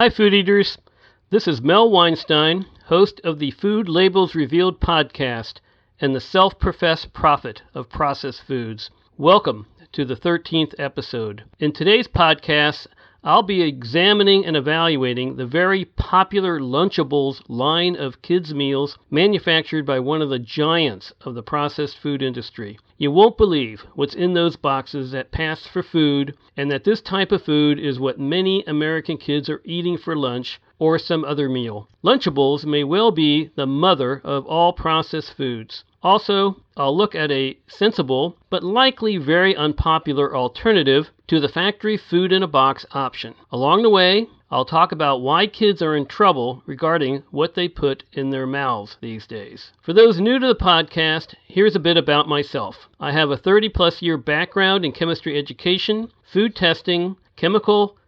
Hi, food eaters. This is Mel Weinstein, host of the Food Labels Revealed podcast and the self-professed prophet of processed foods. Welcome to the 13th episode. In today's podcast, I'll be examining and evaluating the very popular Lunchables line of kids' meals manufactured by one of the giants of the processed food industry. You won't believe what's in those boxes that pass for food, and that this type of food is what many American kids are eating for lunch or some other meal. Lunchables may well be the mother of all processed foods. Also, I'll look at a sensible, but likely very unpopular alternative to the factory food in a box option. Along the way, I'll talk about why kids are in trouble regarding what they put in their mouths these days. For those new to the podcast, here's a bit about myself. I have a 30-plus year background in chemistry education, food testing, chemical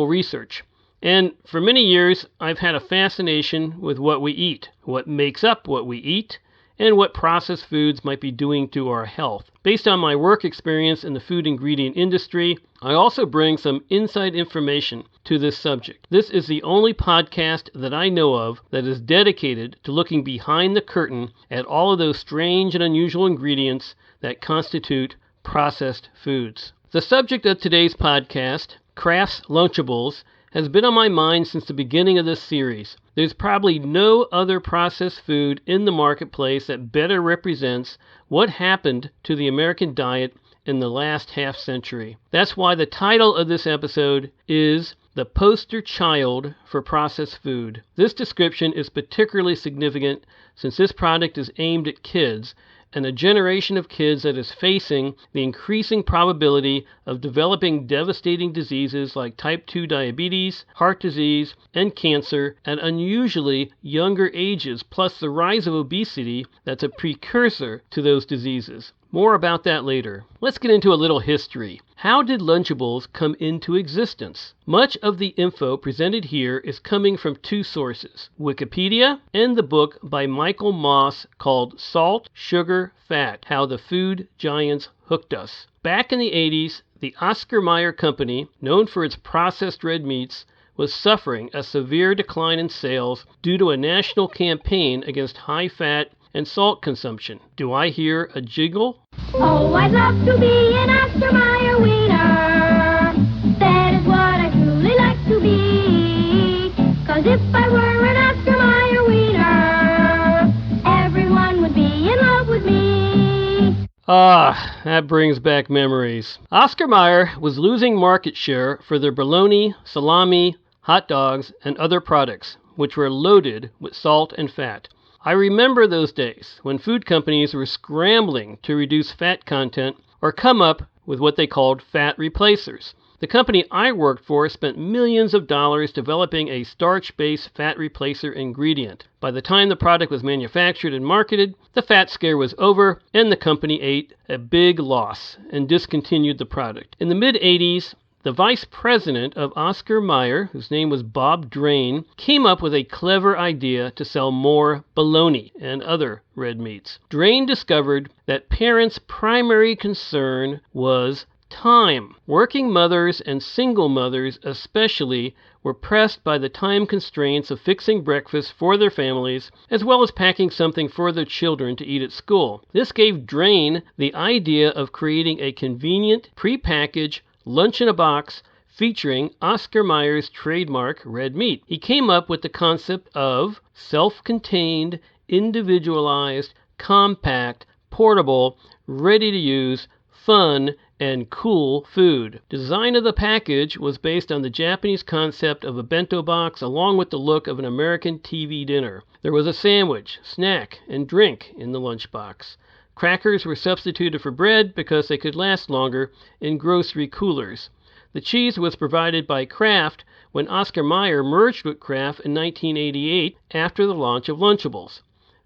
research. And for many years, I've had a fascination with what we eat, what makes up what we eat, and what processed foods might be doing to our health. Based on my work experience in the food ingredient industry, I also bring some inside information to this subject. This is the only podcast that I know of that is dedicated to looking behind the curtain at all of those strange and unusual ingredients that constitute processed foods. The subject of today's podcast, Kraft's Lunchables, has been on my mind since the beginning of this series. There's probably no other processed food in the marketplace that better represents what happened to the American diet in the last half century. That's why the title of this episode is The Poster Child for Processed Food. This description is particularly significant since this product is aimed at kids, and a generation of kids that is facing the increasing probability of developing devastating diseases like type 2 diabetes, heart disease, and cancer at unusually younger ages, plus the rise of obesity that's a precursor to those diseases. More about that later. Let's get into a little history. How did Lunchables come into existence? Much of the info presented here is coming from two sources, Wikipedia and the book by Michael Moss called Salt, Sugar, Fat: How the Food Giants Hooked Us. Back in the 80s, the Oscar Mayer company, known for its processed red meats, was suffering a severe decline in sales due to a national campaign against high-fat and salt consumption. Do I hear a jiggle? Oh, I'd love to be an Oscar Mayer wiener. That is what I truly like to be. 'Cause if I were an Oscar Mayer wiener, everyone would be in love with me. Ah, that brings back memories. Oscar Mayer was losing market share for their bologna, salami, hot dogs, and other products, which were loaded with salt and fat. I remember those days when food companies were scrambling to reduce fat content or come up with what they called fat replacers. The company I worked for spent millions of dollars developing a starch-based fat replacer ingredient. By the time the product was manufactured and marketed, the fat scare was over and the company ate a big loss and discontinued the product. In the mid-'80s, the vice president of Oscar Mayer, whose name was Bob Drain, came up with a clever idea to sell more bologna and other red meats. Drain discovered that parents' primary concern was time. Working mothers and single mothers especially were pressed by the time constraints of fixing breakfast for their families, as well as packing something for their children to eat at school. This gave Drain the idea of creating a convenient, prepackaged lunch in a box featuring Oscar Mayer's trademark red meat. He came up with the concept of self-contained, individualized, compact, portable, ready-to-use, fun, and cool food. Design of the package was based on the Japanese concept of a bento box along with the look of an American TV dinner. There was a sandwich, snack, and drink in the lunchbox. Crackers were substituted for bread because they could last longer in grocery coolers. The cheese was provided by Kraft when Oscar Mayer merged with Kraft in 1988 after the launch of Lunchables.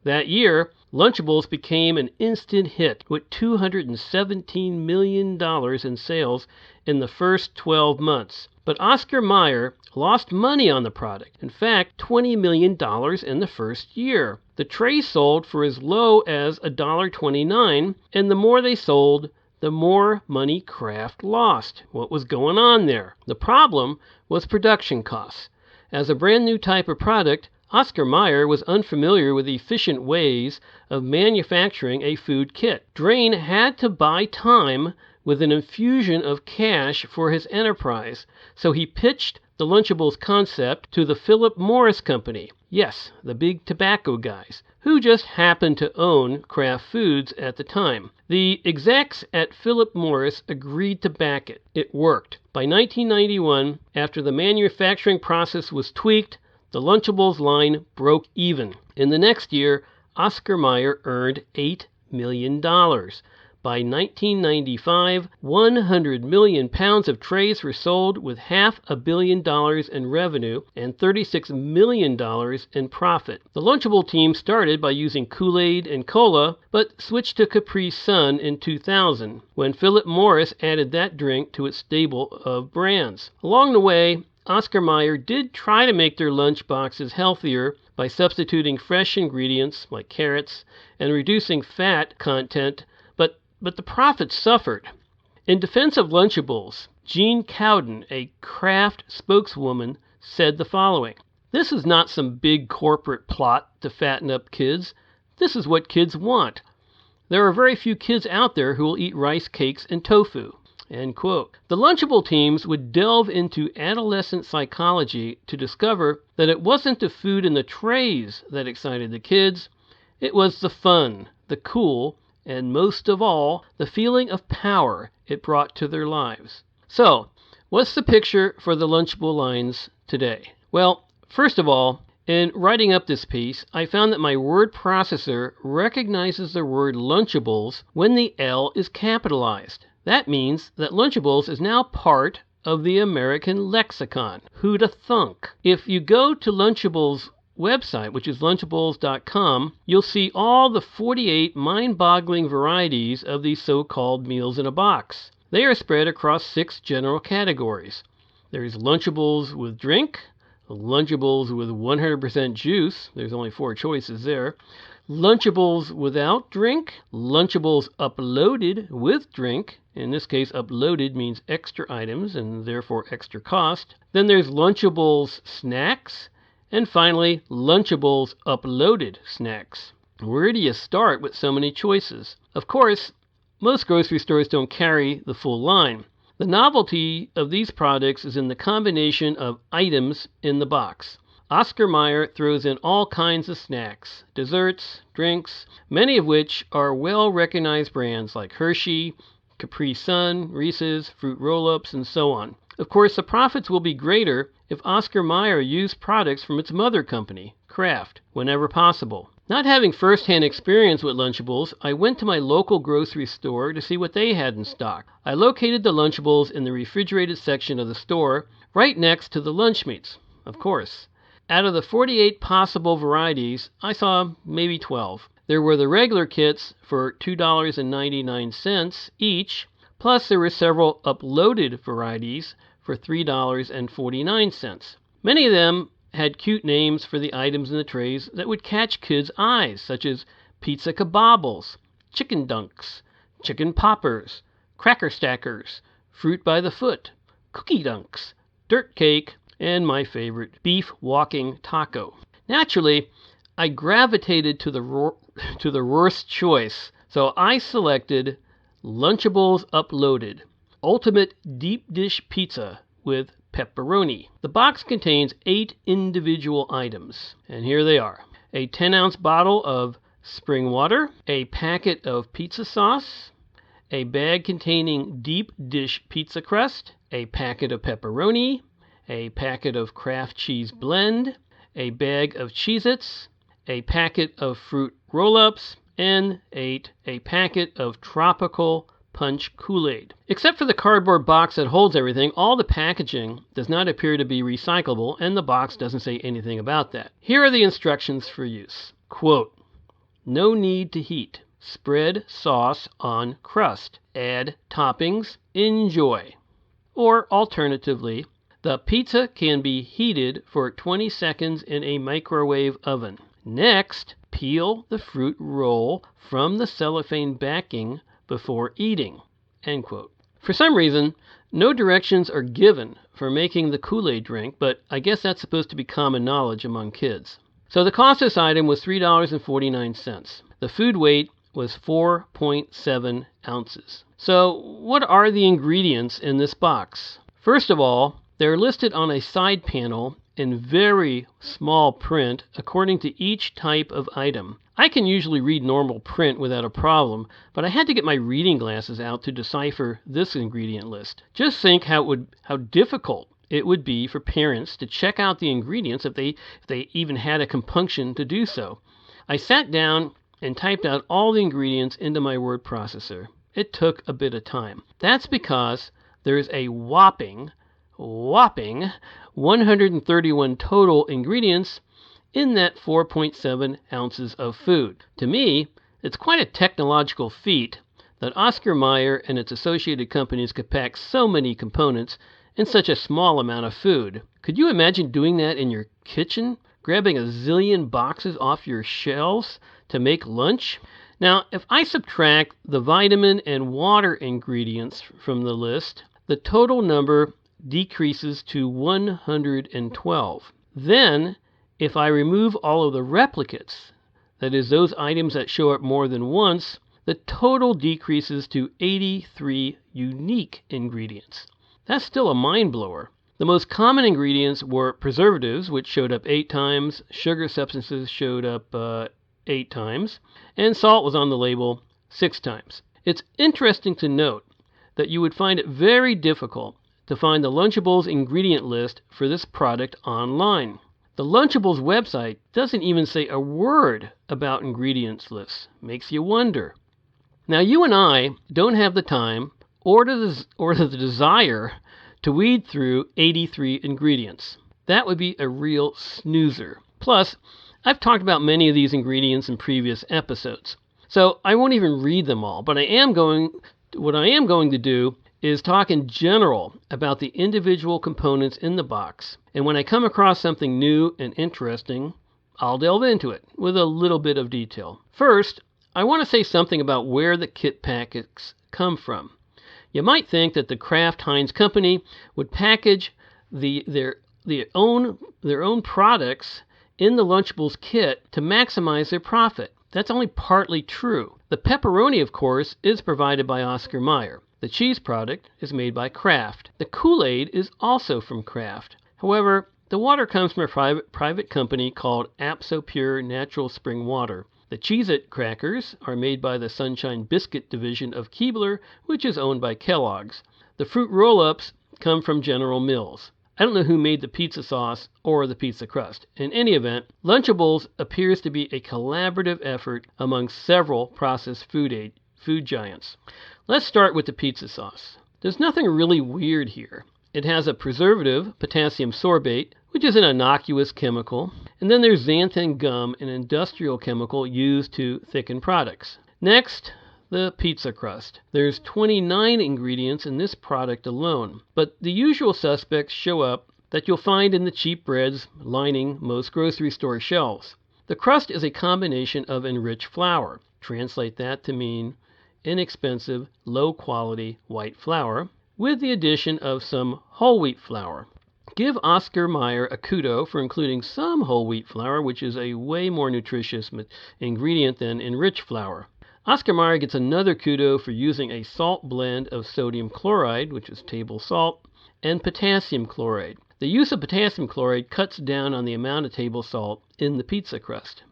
That year, Lunchables became an instant hit with $217 million in sales in the first 12 months. But Oscar Mayer lost money on the product. In fact, $20 million in the first year. The tray sold for as low as $1.29, and the more they sold, the more money Kraft lost. What was going on there? The problem was production costs. As a brand new type of product, Oscar Mayer was unfamiliar with efficient ways of manufacturing a food kit. Drain had to buy time with an infusion of cash for his enterprise, so he pitched the Lunchables concept to the Philip Morris Company. Yes, the big tobacco guys, who just happened to own Kraft Foods at the time. The execs at Philip Morris agreed to back it. It worked. By 1991, after the manufacturing process was tweaked, the Lunchables line broke even. In the next year, Oscar Mayer earned $8 million. By 1995, 100 million pounds of trays were sold with $500 million in revenue and $36 million in profit. The Lunchable team started by using Kool-Aid and Cola, but switched to Capri Sun in 2000, when Philip Morris added that drink to its stable of brands. Along the way, Oscar Mayer did try to make their lunch boxes healthier by substituting fresh ingredients like carrots and reducing fat content, but the profits suffered. In defense of Lunchables, Jean Cowden, a Kraft spokeswoman, said the following: "This is not some big corporate plot to fatten up kids. This is what kids want. There are very few kids out there who will eat rice cakes and tofu." End quote. The Lunchable teams would delve into adolescent psychology to discover that it wasn't the food in the trays that excited the kids. It was the fun, the cool, and most of all, the feeling of power it brought to their lives. So, what's the picture for the Lunchable lines today? Well, first of all, in writing up this piece, I found that my word processor recognizes the word Lunchables when the L is capitalized. That means that Lunchables is now part of the American lexicon. Who'da thunk? If you go to Lunchables' website, which is Lunchables.com, you'll see all the 48 mind-boggling varieties of these so-called meals in a box. They are spread across 6 general categories. There's Lunchables with drink, Lunchables with 100% juice, there's only 4 choices there, Lunchables without drink, Lunchables uploaded with drink, in this case uploaded means extra items and therefore extra cost, then there's Lunchables snacks, and finally, Lunchables uploaded snacks. Where do you start with so many choices? Of course, most grocery stores don't carry the full line. The novelty of these products is in the combination of items in the box. Oscar Mayer throws in all kinds of snacks, desserts, drinks, many of which are well-recognized brands like Hershey, Capri Sun, Reese's, Fruit Roll-Ups, and so on. Of course, the profits will be greater if Oscar Mayer used products from its mother company, Kraft, whenever possible. Not having first-hand experience with Lunchables, I went to my local grocery store to see what they had in stock. I located the Lunchables in the refrigerated section of the store, right next to the lunch meats, of course. Out of the 48 possible varieties, I saw maybe 12. There were the regular kits for $2.99 each, plus there were several uploaded varieties for $3.49. Many of them had cute names for the items in the trays that would catch kids' eyes, such as pizza kebabbles, chicken dunks, chicken poppers, cracker stackers, fruit by the foot, cookie dunks, dirt cake, and my favorite, beef walking taco. Naturally, I gravitated to the worst choice, so I selected Lunchables Uploaded, Ultimate Deep Dish Pizza with pepperoni. The box contains 8 individual items, and here they are. A 10-ounce bottle of spring water, a packet of pizza sauce, a bag containing deep dish pizza crust, a packet of pepperoni, a packet of Kraft cheese blend, a bag of Cheez-Its, a packet of fruit roll-ups, and 8, a packet of tropical punch Kool-Aid. Except for the cardboard box that holds everything, all the packaging does not appear to be recyclable, and the box doesn't say anything about that. Here are the instructions for use. Quote, "No need to heat. Spread sauce on crust. Add toppings. Enjoy." Or alternatively, the pizza can be heated for 20 seconds in a microwave oven. Next, peel the fruit roll from the cellophane backing before eating. End quote. For some reason, no directions are given for making the Kool-Aid drink, but I guess that's supposed to be common knowledge among kids. So the cost of this item was $3.49. The food weight was 4.7 ounces. So what are the ingredients in this box? First of all, they're listed on a side panel in very small print according to each type of item. I can usually read normal print without a problem, but I had to get my reading glasses out to decipher this ingredient list. Just think how difficult it would be for parents to check out the ingredients if they even had a compunction to do so. I sat down and typed out all the ingredients into my word processor. It took a bit of time. That's because there's a whopping 131 total ingredients in that 4.7 ounces of food. To me, it's quite a technological feat that Oscar Mayer and its associated companies could pack so many components in such a small amount of food. Could you imagine doing that in your kitchen? Grabbing a zillion boxes off your shelves to make lunch? Now, if I subtract the vitamin and water ingredients from the list, the total number decreases to 112. Then, if I remove all of the replicates, that is, those items that show up more than once, the total decreases to 83 unique ingredients. That's still a mind blower. The most common ingredients were preservatives, which showed up 8 times, sugar substances showed up 8 times, and salt was on the label 6 times. It's interesting to note that you would find it very difficult to find the Lunchables ingredient list for this product online. The Lunchables website doesn't even say a word about ingredients lists. Makes you wonder. Now, you and I don't have the time or the desire to weed through 83 ingredients. That would be a real snoozer. Plus, I've talked about many of these ingredients in previous episodes, so I won't even read them all, but what I am going to do is talk in general about the individual components in the box. And when I come across something new and interesting, I'll delve into it with a little bit of detail. First, I want to say something about where the kit packets come from. You might think that the Kraft Heinz company would package their own products in the Lunchables kit to maximize their profit. That's only partly true. The pepperoni, of course, is provided by Oscar Mayer. The cheese product is made by Kraft. The Kool-Aid is also from Kraft. However, the water comes from a private company called ApsoPure Natural Spring Water. The Cheez-It crackers are made by the Sunshine Biscuit division of Keebler, which is owned by Kellogg's. The fruit roll-ups come from General Mills. I don't know who made the pizza sauce or the pizza crust. In any event, Lunchables appears to be a collaborative effort among several processed food giants. Let's start with the pizza sauce. There's nothing really weird here. It has a preservative, potassium sorbate, which is an innocuous chemical, and then there's xanthan gum, an industrial chemical used to thicken products. Next, the pizza crust. There's 29 ingredients in this product alone, but the usual suspects show up that you'll find in the cheap breads lining most grocery store shelves. The crust is a combination of enriched flour. Translate that to mean inexpensive, low-quality white flour, with the addition of some whole wheat flour. Give Oscar Mayer a kudo for including some whole wheat flour, which is a way more nutritious ingredient than enriched flour. Oscar Mayer gets another kudo for using a salt blend of sodium chloride, which is table salt, and potassium chloride. The use of potassium chloride cuts down on the amount of table salt in the pizza crust.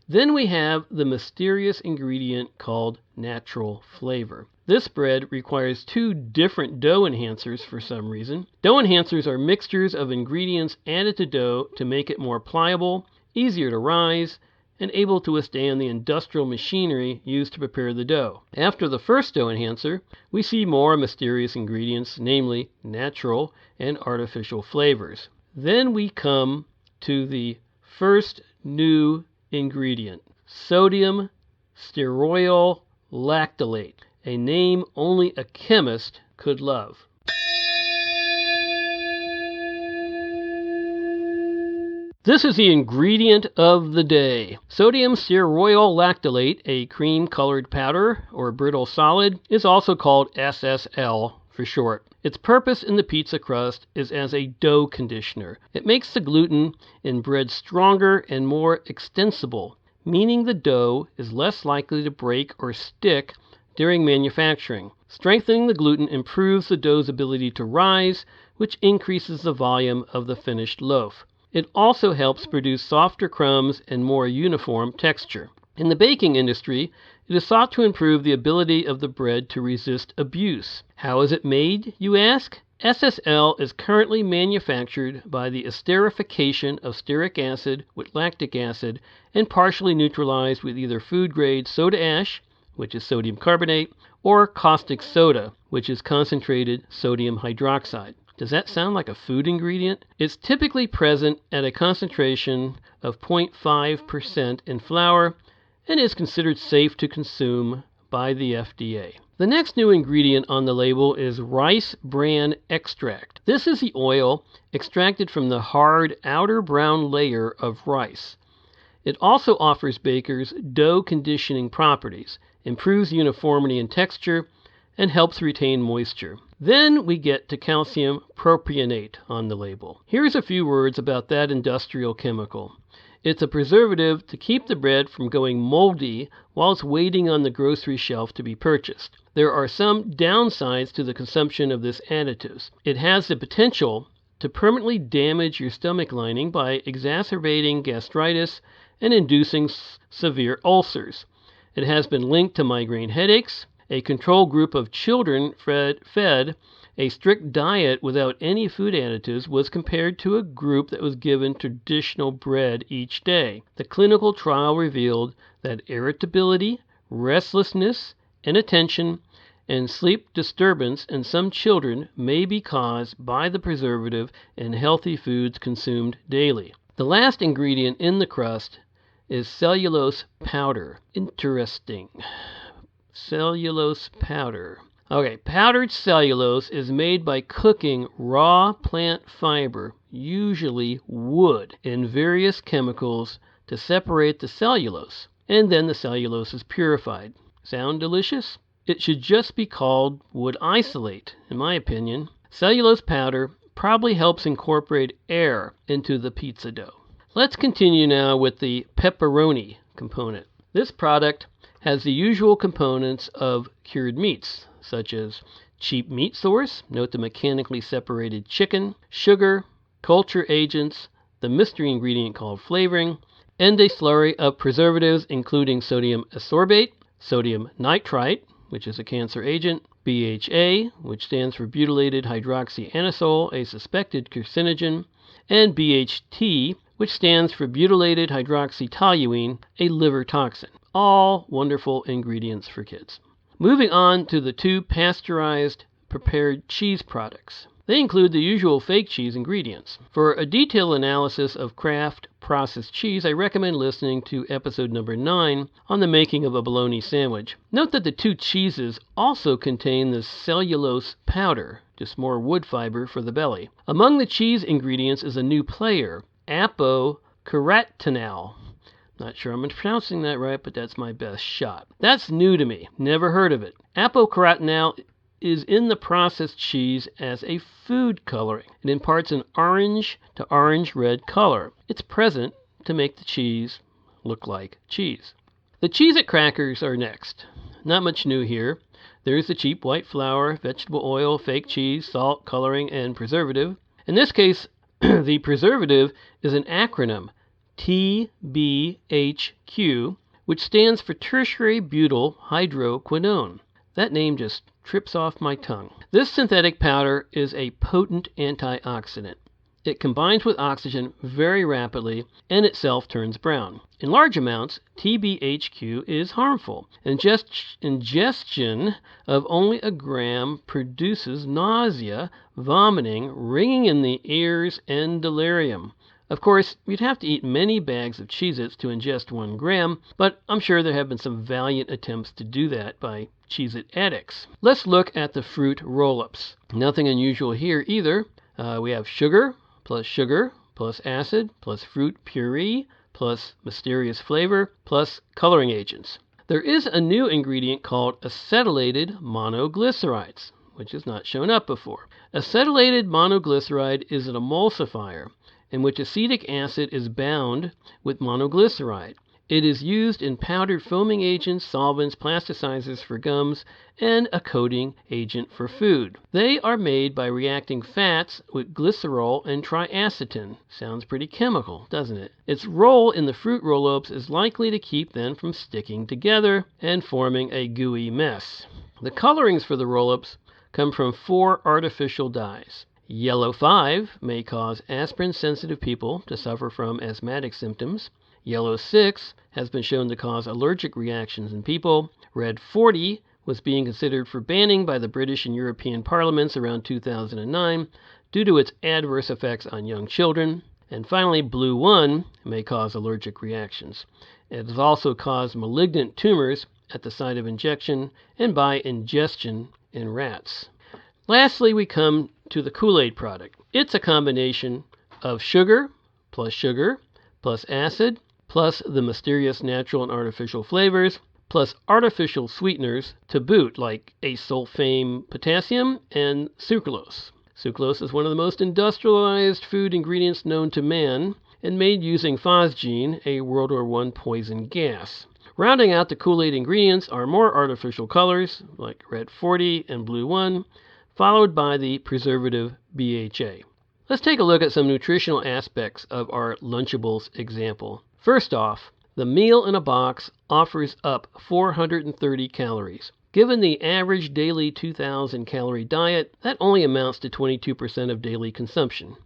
Then we have the mysterious ingredient called natural flavor. This bread requires 2 different dough enhancers for some reason. Dough enhancers are mixtures of ingredients added to dough to make it more pliable, easier to rise, and able to withstand the industrial machinery used to prepare the dough. After the first dough enhancer, we see more mysterious ingredients, namely natural and artificial flavors. Then we come to the first new ingredient, sodium stearoyl lactylate, a name only a chemist could love. This is the ingredient of the day. Sodium stearoyl lactylate, a cream-colored powder or brittle solid, is also called SSL for short. Its purpose in the pizza crust is as a dough conditioner. It makes the gluten in bread stronger and more extensible, meaning the dough is less likely to break or stick during manufacturing. Strengthening the gluten improves the dough's ability to rise, which increases the volume of the finished loaf. It also helps produce softer crumbs and more uniform texture. In the baking industry, it is thought to improve the ability of the bread to resist abuse. How is it made, you ask? SSL is currently manufactured by the esterification of stearic acid with lactic acid and partially neutralized with either food-grade soda ash, which is sodium carbonate, or caustic soda, which is concentrated sodium hydroxide. Does that sound like a food ingredient? It's typically present at a concentration of 0.5% in flour and is considered safe to consume by the FDA. The next new ingredient on the label is rice bran extract. This is the oil extracted from the hard outer brown layer of rice. It also offers bakers dough conditioning properties, improves uniformity and texture, and helps retain moisture. Then we get to calcium propionate on the label. Here's a few words about that industrial chemical. It's a preservative to keep the bread from going moldy while it's waiting on the grocery shelf to be purchased. There are some downsides to the consumption of this additive. It has the potential to permanently damage your stomach lining by exacerbating gastritis and inducing severe ulcers. It has been linked to migraine headaches. A control group of children fed a strict diet without any food additives was compared to a group that was given traditional bread each day. The clinical trial revealed that irritability, restlessness, inattention, and sleep disturbance in some children may be caused by the preservative in healthy foods consumed daily. The last ingredient in the crust is cellulose powder. Interesting. Cellulose powder. Okay, powdered cellulose is made by cooking raw plant fiber, usually wood, in various chemicals to separate the cellulose, and then the cellulose is purified. Sound delicious? It should just be called wood isolate, in my opinion. Cellulose powder probably helps incorporate air into the pizza dough. Let's continue now with the pepperoni component. This product has the usual components of cured meats, such as cheap meat source, note the mechanically separated chicken, sugar, culture agents, the mystery ingredient called flavoring, and a slurry of preservatives including sodium ascorbate, sodium nitrite, which is a cancer agent, BHA, which stands for butylated hydroxyanisole, a suspected carcinogen, and BHT, which stands for butylated hydroxytoluene, a liver toxin. All wonderful ingredients for kids. Moving on to the two pasteurized prepared cheese products. They include the usual fake cheese ingredients. For a detailed analysis of Kraft processed cheese, I recommend listening to episode number 9 on the making of a bologna sandwich. Note that the two cheeses also contain the cellulose powder, just more wood fiber for the belly. Among the cheese ingredients is a new player, apocarotinol. Not sure I'm pronouncing that right, but that's my best shot. That's new to me. Never heard of it. Apocarotinol is in the processed cheese as a food coloring. It imparts an orange to orange-red color. It's present to make the cheese look like cheese. The Cheez-It crackers are next. Not much new here. There's the cheap white flour, vegetable oil, fake cheese, salt, coloring, and preservative. In this case, the preservative is an acronym, TBHQ, which stands for tertiary butyl hydroquinone. That name just trips off my tongue. This synthetic powder is a potent antioxidant. It combines with oxygen very rapidly and itself turns brown. In large amounts, TBHQ is harmful. Ingestion of only a gram produces nausea, vomiting, ringing in the ears, and delirium. Of course, you'd have to eat many bags of Cheez-Its to ingest 1 gram, but I'm sure there have been some valiant attempts to do that by Cheez-It addicts. Let's look at the fruit roll-ups. Nothing unusual here either. We have sugar plus acid plus fruit puree plus mysterious flavor plus coloring agents. There is a new ingredient called acetylated monoglycerides. which has not shown up before. Acetylated monoglyceride is an emulsifier in which acetic acid is bound with monoglyceride. It is used in powdered foaming agents, solvents, plasticizers for gums, and a coating agent for food. They are made by reacting fats with glycerol and triacetin. Sounds pretty chemical, doesn't it? Its role in the fruit roll-ups is likely to keep them from sticking together and forming a gooey mess. The colorings for the roll-ups come from 4 artificial dyes. Yellow 5 may cause aspirin-sensitive people to suffer from asthmatic symptoms. Yellow 6 has been shown to cause allergic reactions in people. Red 40 was being considered for banning by the British and European parliaments around 2009 due to its adverse effects on young children. And finally, blue 1 may cause allergic reactions. It has also caused malignant tumors at the site of injection and by ingestion in rats. Lastly, we come to the Kool-Aid product. It's a combination of sugar plus acid plus the mysterious natural and artificial flavors plus artificial sweeteners to boot, like acesulfame potassium and sucralose. Sucralose is one of the most industrialized food ingredients known to man and made using phosgene, a World War I poison gas. Rounding out the Kool-Aid ingredients are more artificial colors, like red 40 and blue 1, followed by the preservative BHA. Let's take a look at some nutritional aspects of our Lunchables example. First off, the meal in a box offers up 430 calories. Given the average daily 2,000 calorie diet, that only amounts to 22% of daily consumption.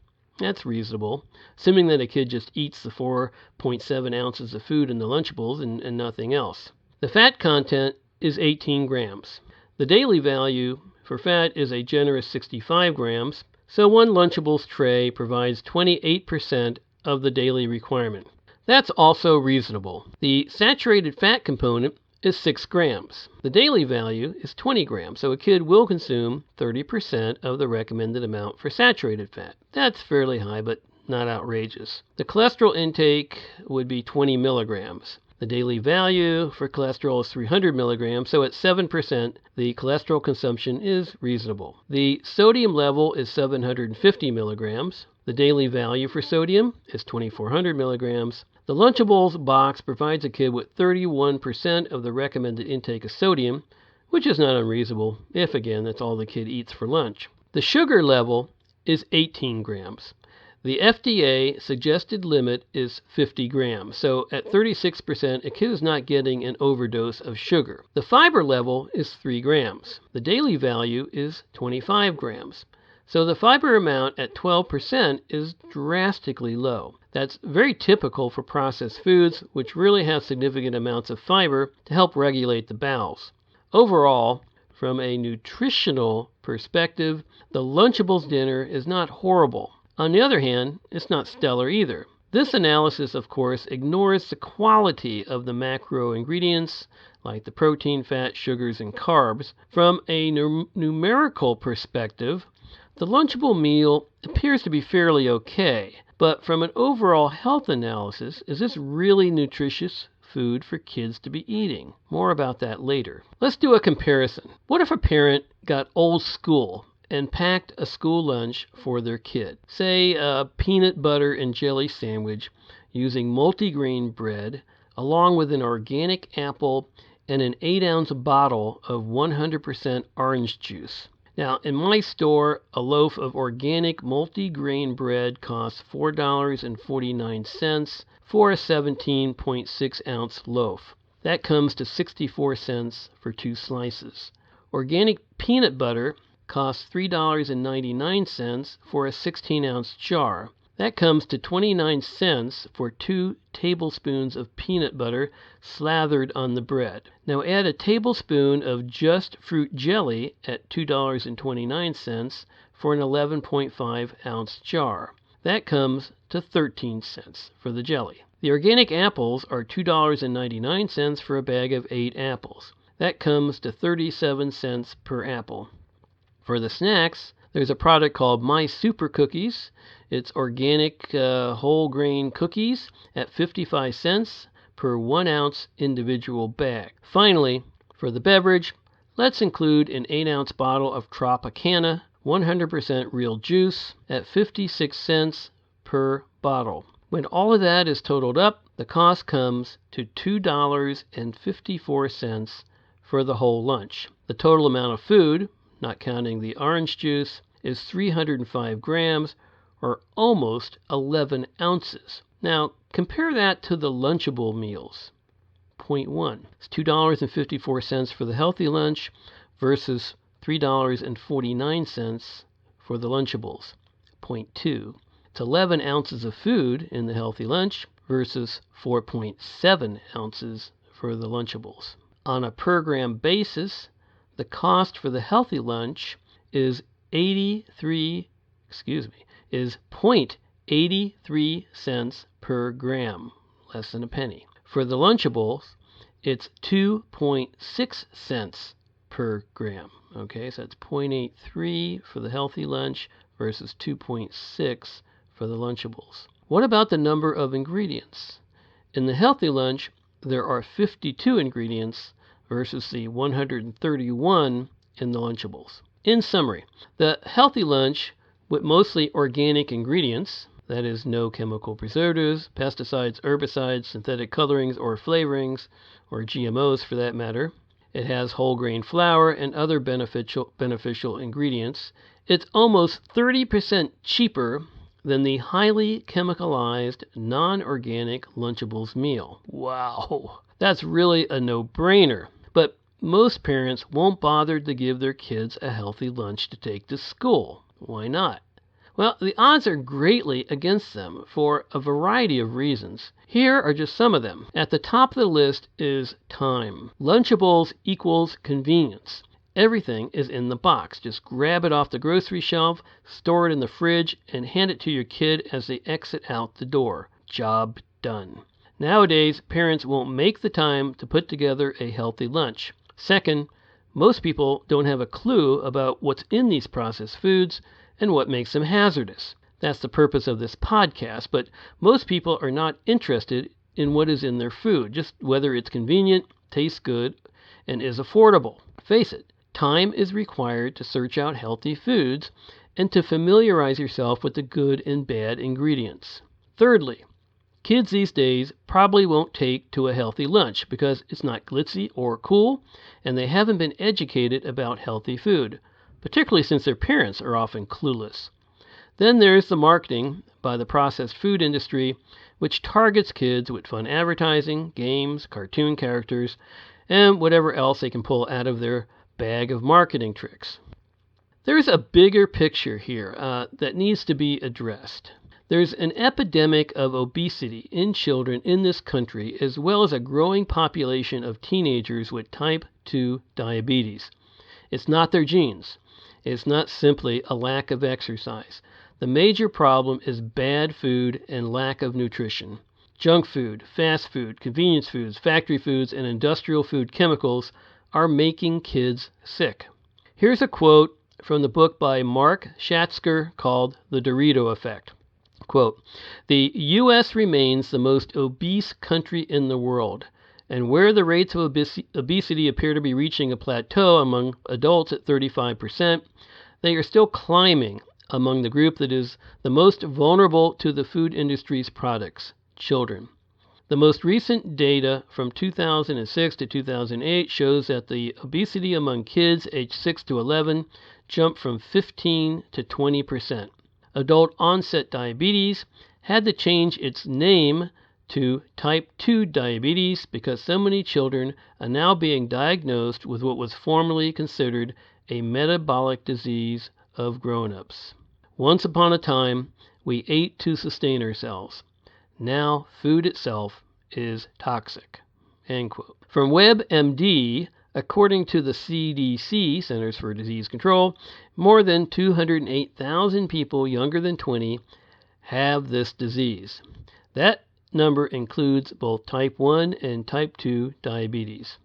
That's reasonable, assuming that a kid just eats the 4.7 ounces of food in the Lunchables and nothing else. The fat content is 18 grams. The daily value for fat is a generous 65 grams, so one Lunchables tray provides 28% of the daily requirement. That's also reasonable. The saturated fat component is 6 grams. The daily value is 20 grams, so a kid will consume 30% of the recommended amount for saturated fat. That's fairly high, but not outrageous. The cholesterol intake would be 20 milligrams. The daily value for cholesterol is 300 milligrams, so at 7%, the cholesterol consumption is reasonable. The sodium level is 750 milligrams. The daily value for sodium is 2,400 milligrams. The Lunchables box provides a kid with 31% of the recommended intake of sodium, which is not unreasonable if, again, that's all the kid eats for lunch. The sugar level is 18 grams. The FDA suggested limit is 50 grams, so at 36%, a kid is not getting an overdose of sugar. The fiber level is 3 grams. The daily value is 25 grams. So the fiber amount at 12% is drastically low. That's very typical for processed foods, which really have significant amounts of fiber to help regulate the bowels. Overall, from a nutritional perspective, the Lunchables dinner is not horrible. On the other hand, it's not stellar either. This analysis, of course, ignores the quality of the macro ingredients, like the protein, fat, sugars, and carbs. From a numerical perspective, the Lunchable meal appears to be fairly okay, but from an overall health analysis, is this really nutritious food for kids to be eating? More about that later. Let's do a comparison. What if a parent got old school and packed a school lunch for their kid? Say a peanut butter and jelly sandwich using multigrain bread, along with an organic apple and an 8-ounce bottle of 100% orange juice. Now, in my store, a loaf of organic multigrain bread costs $4.49 for a 17.6-ounce loaf. That comes to 64 cents for 2 slices. Organic peanut butter costs $3.99 for a 16-ounce jar. That comes to 29 cents for 2 tablespoons of peanut butter slathered on the bread. Now add a tablespoon of just fruit jelly at $2.29 for an 11.5-ounce jar. That comes to 13 cents for the jelly. The organic apples are $2.99 for a bag of 8 apples. That comes to 37 cents per apple. For the snacks, there's a product called My Super Cookies. It's organic whole grain cookies at 55 cents per 1-ounce individual bag. Finally, for the beverage, Let's include an 8-ounce bottle of Tropicana 100% real juice at 56 cents per bottle. When all of that is totaled up, the cost comes to $2.54 for the whole lunch. The total amount of food, not counting the orange juice, is 305 grams, or almost 11 ounces. Now, compare that to the Lunchable meals. Point 1. It's $2.54 for the healthy lunch versus $3.49 for the Lunchables. Point 2. It's 11 ounces of food in the healthy lunch versus 4.7 ounces for the Lunchables. On a per gram basis, the cost for the healthy lunch is 0.83 cents per gram, less than a penny. For the Lunchables, it's 2.6 cents per gram. Okay, so that's 0.83 for the healthy lunch versus 2.6 for the Lunchables. What about the number of ingredients? In the healthy lunch, there are 52 ingredients versus the 131 in the Lunchables. In summary, the healthy lunch with mostly organic ingredients, that is, no chemical preservatives, pesticides, herbicides, synthetic colorings or flavorings, or GMOs for that matter. It has whole grain flour and other beneficial ingredients. It's almost 30% cheaper than the highly chemicalized, non-organic Lunchables meal. Wow, that's really a no-brainer. But most parents won't bother to give their kids a healthy lunch to take to school. Why not? Well, the odds are greatly against them for a variety of reasons. Here are just some of them. At the top of the list is time. Lunchables equals convenience. Everything is in the box. Just grab it off the grocery shelf, store it in the fridge, and hand it to your kid as they exit out the door. Job done. Nowadays, parents won't make the time to put together a healthy lunch. Second, most people don't have a clue about what's in these processed foods and what makes them hazardous. That's the purpose of this podcast, but most people are not interested in what is in their food, just whether it's convenient, tastes good, and is affordable. Face it, time is required to search out healthy foods and to familiarize yourself with the good and bad ingredients. Thirdly, kids these days probably won't take to a healthy lunch because it's not glitzy or cool, and they haven't been educated about healthy food, particularly since their parents are often clueless. Then there's the marketing by the processed food industry, which targets kids with fun advertising, games, cartoon characters, and whatever else they can pull out of their bag of marketing tricks. There's a bigger picture here that needs to be addressed. There's an epidemic of obesity in children in this country, as well as a growing population of teenagers with type 2 diabetes. It's not their genes. It's not simply a lack of exercise. The major problem is bad food and lack of nutrition. Junk food, fast food, convenience foods, factory foods, and industrial food chemicals are making kids sick. Here's a quote from the book by Mark Schatzker called The Dorito Effect. Quote, "The U.S. remains the most obese country in the world, and where the rates of obesity appear to be reaching a plateau among adults at 35%, they are still climbing among the group that is the most vulnerable to the food industry's products, children. The most recent data from 2006 to 2008 shows that the obesity among kids aged 6 to 11 jumped from 15 to 20%. Adult onset diabetes had to change its name to type 2 diabetes because so many children are now being diagnosed with what was formerly considered a metabolic disease of grown-ups. Once upon a time, we ate to sustain ourselves. Now, food itself is toxic." End quote. From WebMD, according to the CDC, Centers for Disease Control, more than 208,000 people younger than 20 have this disease. That number includes both type 1 and type 2 diabetes.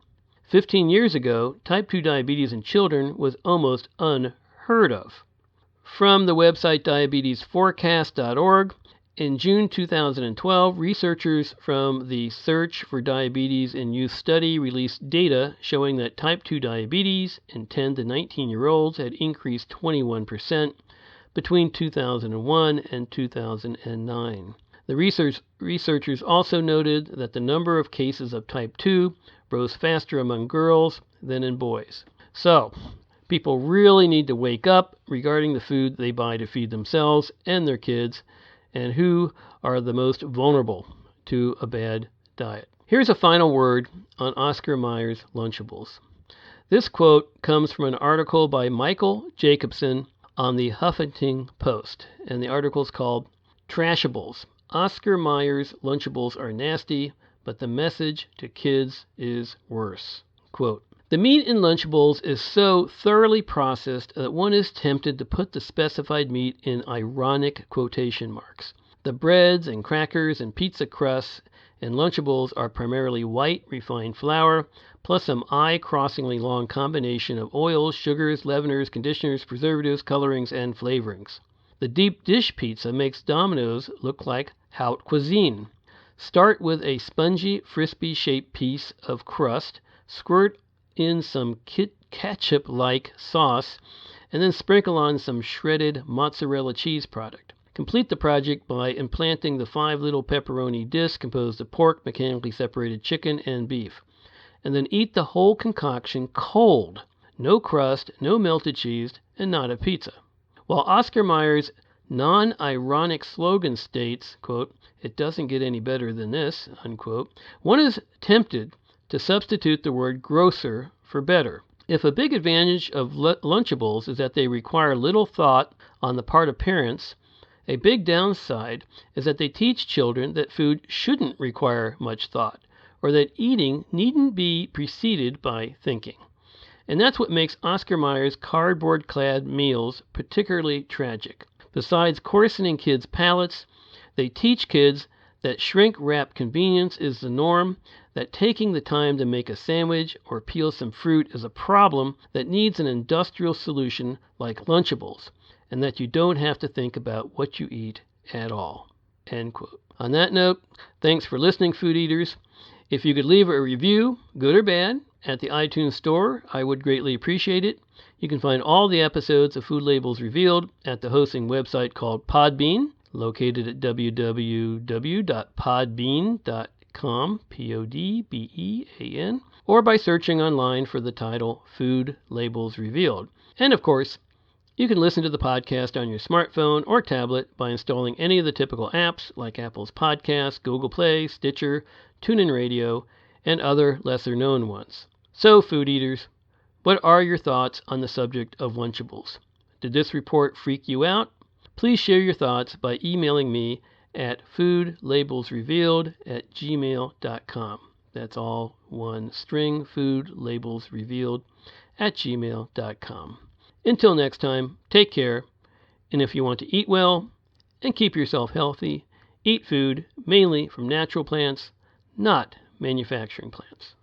15 years ago, type 2 diabetes in children was almost unheard of. From the website diabetesforecast.org, In June 2012, researchers from the Search for Diabetes in Youth study released data showing that type 2 diabetes in 10 to 19-year-olds had increased 21% between 2001 and 2009. The researchers also noted that the number of cases of type 2 rose faster among girls than in boys. So, people really need to wake up regarding the food they buy to feed themselves and their kids, and who are the most vulnerable to a bad diet. Here's a final word on Oscar Mayers Lunchables. This quote comes from an article by Michael Jacobson on the Huffington Post, and the article is called Trashables. Oscar Mayers Lunchables are nasty, but the message to kids is worse. Quote, "The meat in Lunchables is so thoroughly processed that one is tempted to put the specified meat in ironic quotation marks. The breads and crackers and pizza crusts in Lunchables are primarily white refined flour, plus some eye-crossingly long combination of oils, sugars, leaveners, conditioners, preservatives, colorings, and flavorings. The deep dish pizza makes Domino's look like haute cuisine. Start with a spongy, frisbee-shaped piece of crust, squirt in some ketchup-like sauce, and then sprinkle on some shredded mozzarella cheese product. Complete the project by implanting the 5 little pepperoni discs composed of pork, mechanically separated chicken, and beef. And then eat the whole concoction cold. No crust, no melted cheese, and not a pizza." While Oscar Mayers' non-ironic slogan states, quote, "It doesn't get any better than this," unquote, one is tempted to substitute the word grosser for better. If a big advantage of Lunchables is that they require little thought on the part of parents, a big downside is that they teach children that food shouldn't require much thought, or that eating needn't be preceded by thinking. And that's what makes Oscar Mayers' cardboard-clad meals particularly tragic. Besides coarsening kids' palates, they teach kids that shrink-wrap convenience is the norm, that taking the time to make a sandwich or peel some fruit is a problem that needs an industrial solution like Lunchables, and that you don't have to think about what you eat at all. End quote. On that note, thanks for listening, food eaters. If you could leave a review, good or bad, at the iTunes Store, I would greatly appreciate it. You can find all the episodes of Food Labels Revealed at the hosting website called Podbean, located at www.podbean.com, Podbean, or by searching online for the title Food Labels Revealed. And of course, you can listen to the podcast on your smartphone or tablet by installing any of the typical apps like Apple's Podcasts, Google Play, Stitcher, TuneIn Radio, and other lesser-known ones. So, food eaters, what are your thoughts on the subject of Lunchables? Did this report freak you out? Please share your thoughts by emailing me at foodlabelsrevealed@gmail.com. That's all one string, foodlabelsrevealed@gmail.com. Until next time, take care, and if you want to eat well and keep yourself healthy, eat food mainly from natural plants, not manufacturing plants.